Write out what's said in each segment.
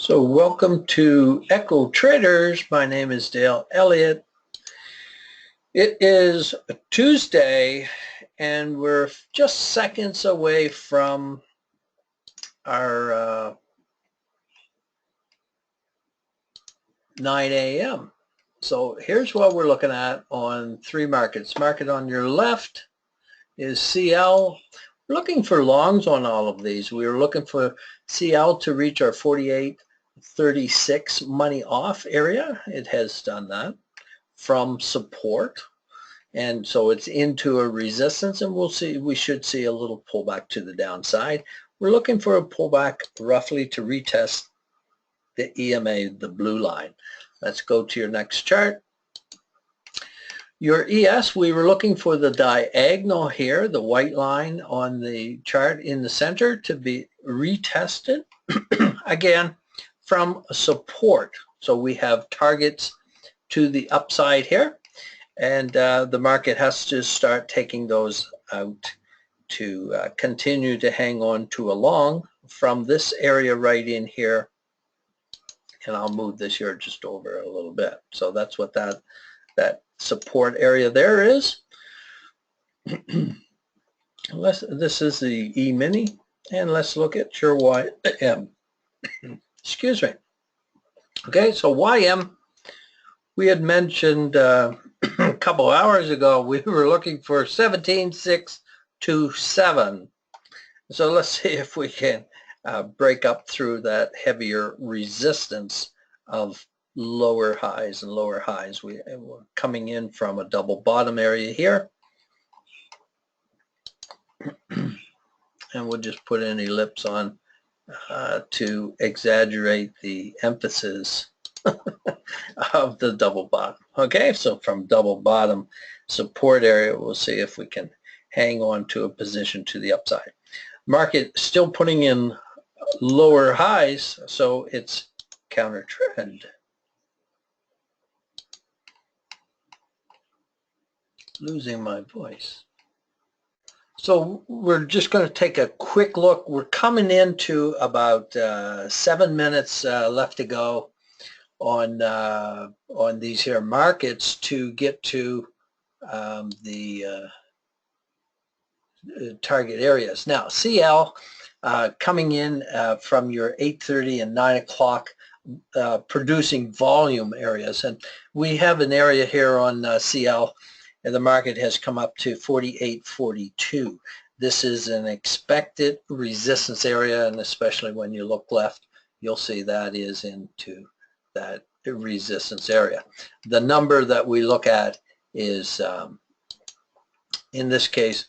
So welcome to Echotraders. My name is Dale Elliott. It is a Tuesday and we're just seconds away from our 9 a.m. So here's what we're looking at on three markets. Market on your left is CL. We're looking for longs on all of these. We were looking for CL to reach our 48.36 money off area. It has done that from support, and so it's into a resistance, and we should see a little pullback to the downside. We're looking for a pullback roughly to retest the EMA, the blue line. Let's go to your next chart. Your ES, we were looking for the diagonal here, the white line on the chart in the center, to be retested again from support. So we have targets to the upside here, and the market has to start taking those out to continue to hang on to a long from this area right in here. And I'll move this here just over a little bit. So that's what that support area there is. This is the E-mini, and let's look at your YM. Excuse me. Okay, so YM, we had mentioned a couple hours ago we were looking for 17,627. So let's see if we can break up through that heavier resistance of lower highs and lower highs. We're coming in from a double bottom area here, and we'll just put an ellipse on to exaggerate the emphasis of the double bottom. Okay, so from double bottom support area, we'll see if we can hang on to a position to the upside. Market still putting in lower highs, so it's counter trend. Losing my voice. So we're just going to take a quick look. We're coming into about 7 minutes left to go on these here markets to get to the target areas. Now CL coming in from your 8:30 and 9 o'clock producing volume areas, and we have an area here on CL, and the market has come up to 48.42. This is an expected resistance area, and especially when you look left, you'll see that is into that resistance area. The number that we look at is, in this case,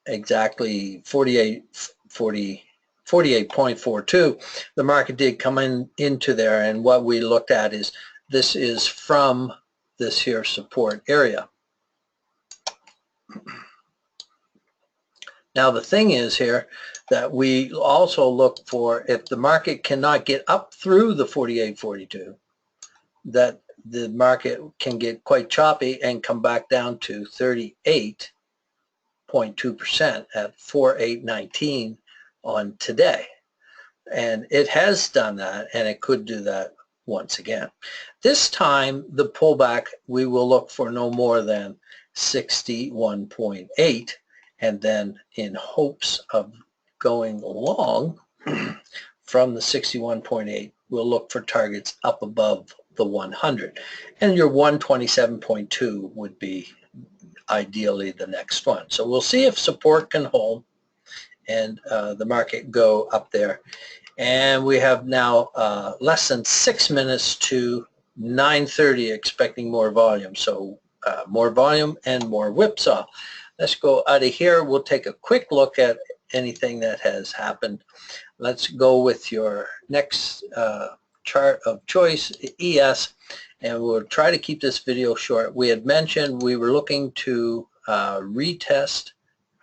exactly 48.42. The market did come into there, and what we looked at is this is from this here support area. Now the thing is here that we also look for, if the market cannot get up through the 48.42, that the market can get quite choppy and come back down to 38.2% at 48.19 on today. And it has done that, and it could do that once again. This time the pullback, we will look for no more than 61.8, and then in hopes of going long from the 61.8, we'll look for targets up above the 100, and your 127.2 would be ideally the next one. So we'll see if support can hold and the market go up there. And we have now less than 6 minutes to 9:30, expecting more volume. So more volume and more whipsaw. Let's go out of here. We'll take a quick look at anything that has happened. Let's go with your next chart of choice, ES, and we'll try to keep this video short. We had mentioned we were looking to retest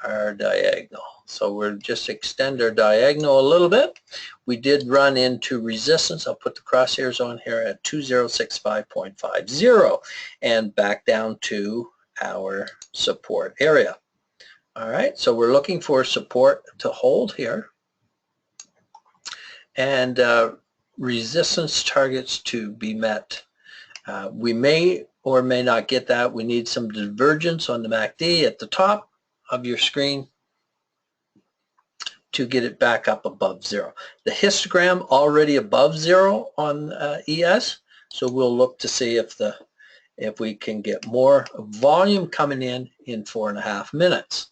our diagonal. So we'll just extend our diagonal a little bit. We did run into resistance. I'll put the crosshairs on here at 2065.50 and back down to our support area. All right, so we're looking for support to hold here. And resistance targets to be met. We may or may not get that. We need some divergence on the MACD at the top of your screen to get it back up above zero. The histogram already above zero on ES, so we'll look to see if we can get more volume coming in 4.5 minutes.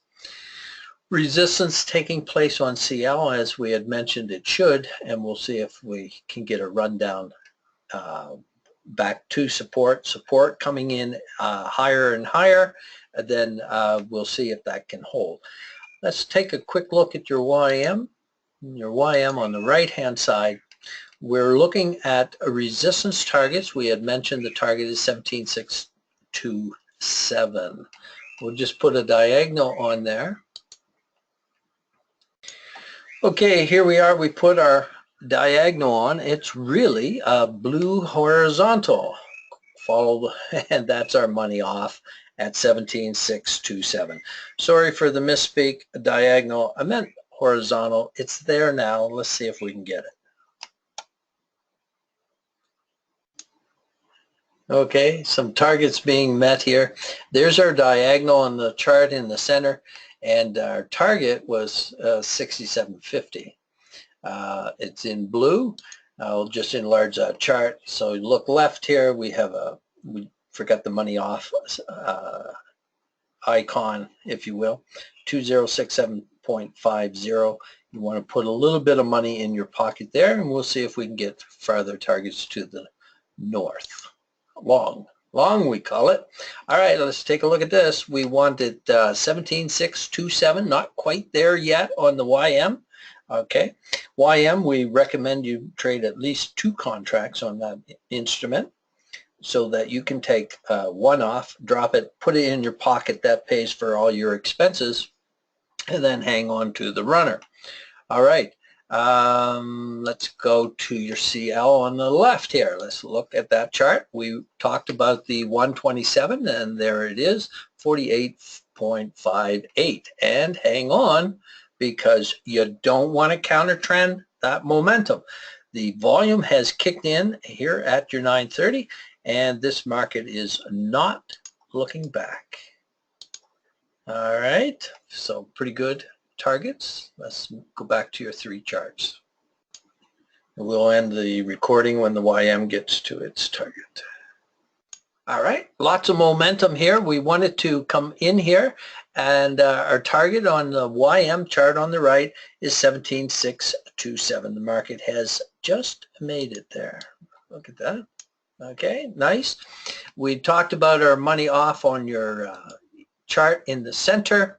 Resistance taking place on CL, as we had mentioned it should, and we'll see if we can get a rundown back to support. Support coming in higher and higher, then we'll see if that can hold. Let's take a quick look at your YM. Your YM on the right-hand side, we're looking at resistance targets. We had mentioned the target is 17,627. We'll just put a diagonal on there. Okay, here we are. We put our diagonal on. It's really a blue horizontal. And that's our money off at 17,627. Sorry for the misspeak. Diagonal. I meant horizontal. It's there now. Let's see if we can get it. Okay, some targets being met here. There's our diagonal on the chart in the center, and our target was 6750. It's in blue. I'll just enlarge that chart. So look left here. We forgot the money off icon, if you will, 2067.50. You want to put a little bit of money in your pocket there, and we'll see if we can get farther targets to the north. Long we call it. All right, let's take a look at this. We wanted 17,627, not quite there yet on the YM. Okay, YM, we recommend you trade at least 2 contracts on that instrument so that you can take one off, drop it, put it in your pocket. That pays for all your expenses, and then hang on to the runner. All right, let's go to your CL on the left here. Let's look at that chart. We talked about the 127, and there it is, 48.58. And hang on, because you don't want to counter trend that momentum. The volume has kicked in here at your 930, and this market is not looking back. All right, so pretty good targets. Let's go back to your 3 charts. We'll end the recording when the YM gets to its target. All right, lots of momentum here. We wanted to come in here, and our target on the YM chart on the right is 17,627. The market has just made it there. Look at that. Okay, nice. We talked about our money off on your chart in the center,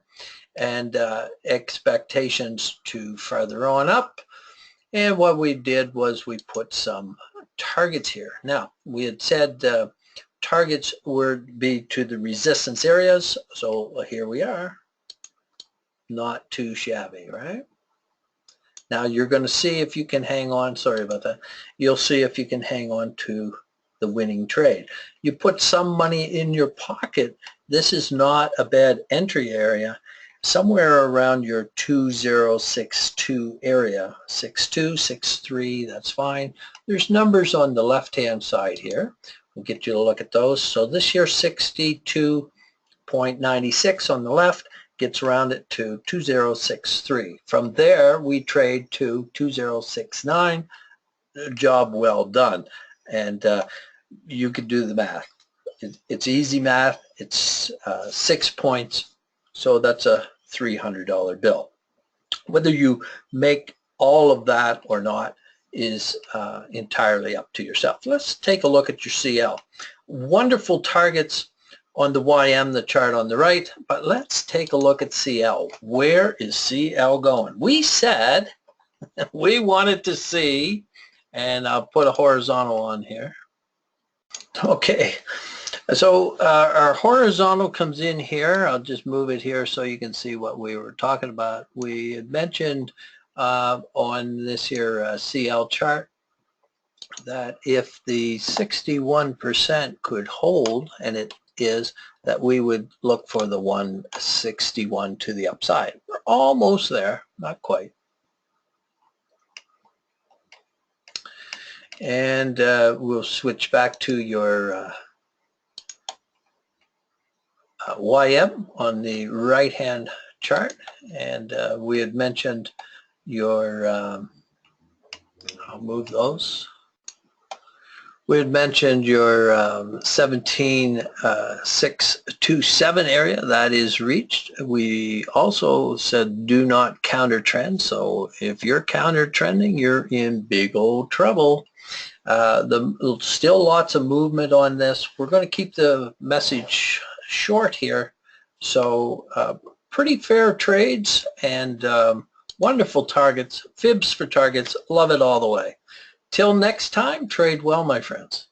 and expectations to further on up. And what we did was we put some targets here. Now, we had said targets would be to the resistance areas, so here we are. Not too shabby, right? Now you're going to see if you can hang on. Sorry about that. You'll see if you can hang on to the winning trade. You put some money in your pocket. This is not a bad entry area. Somewhere around your 2062 area, 62, 63, that's fine. There's numbers on the left-hand side here. We'll get you to look at those. So this here, 62.96 on the left gets rounded to 2063. From there, we trade to 2069. Job well done. And you could do the math. It's easy math. It's 6 points. So that's a $300 bill. Whether you make all of that or not is entirely up to yourself. Let's take a look at your CL. Wonderful targets on the YM, the chart on the right, but let's take a look at CL. Where is CL going? We said we wanted to see, and I'll put a horizontal on here. Okay. So our horizontal comes in here. I'll just move it here so you can see what we were talking about. We had mentioned on this here CL chart that if the 61% could hold, and it is, that we would look for the 161 to the upside. We're almost there, not quite. And we'll switch back to your YM on the right-hand chart. And we had mentioned your, I'll move those. We had mentioned your 17,627 area that is reached. We also said do not counter trend. So if you're counter trending, you're in big old trouble. Still lots of movement on this. We're going to keep the message short here. So pretty fair trades and wonderful targets, fibs for targets. Love it all the way. Till next time, trade well, my friends.